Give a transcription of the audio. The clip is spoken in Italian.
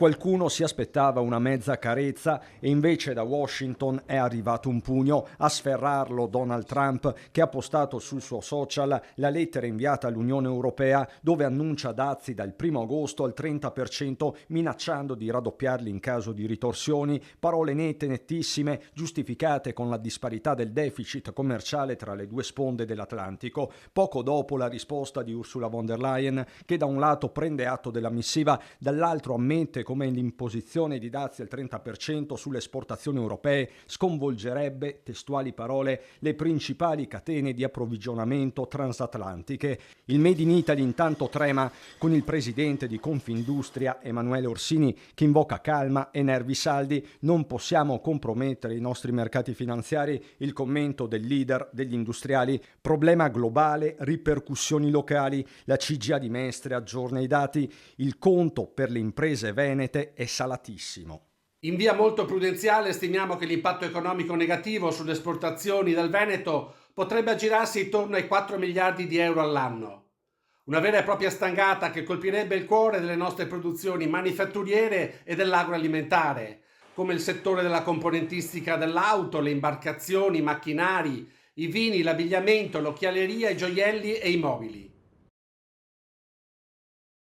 Qualcuno si aspettava una mezza carezza e invece da Washington è arrivato un pugno a sferrarlo Donald Trump, che ha postato sul suo social la lettera inviata all'Unione Europea dove annuncia dazi dal 1° agosto al 30%, minacciando di raddoppiarli in caso di ritorsioni, parole nette, nettissime, giustificate con la disparità del deficit commerciale tra le due sponde dell'Atlantico, poco dopo la risposta di Ursula von der Leyen, che da un lato prende atto della missiva, dall'altro ammette come l'imposizione di dazi al 30% sulle esportazioni europee sconvolgerebbe, testuali parole, le principali catene di approvvigionamento transatlantiche. Il Made in Italy intanto trema, con il presidente di Confindustria Emanuele Orsini che invoca calma e nervi saldi. Non possiamo compromettere i nostri mercati finanziari, il commento del leader degli industriali. Problema globale, ripercussioni locali. La CGIA di Mestre aggiorna i dati. Il conto per le imprese venete è salatissimo. In via molto prudenziale stimiamo che l'impatto economico negativo sulle esportazioni del Veneto potrebbe aggirarsi intorno ai 4 miliardi di euro all'anno. Una vera e propria stangata che colpirebbe il cuore delle nostre produzioni manifatturiere e dell'agroalimentare, come il settore della componentistica dell'auto, le imbarcazioni, i macchinari, i vini, l'abbigliamento, l'occhialeria, i gioielli e i mobili.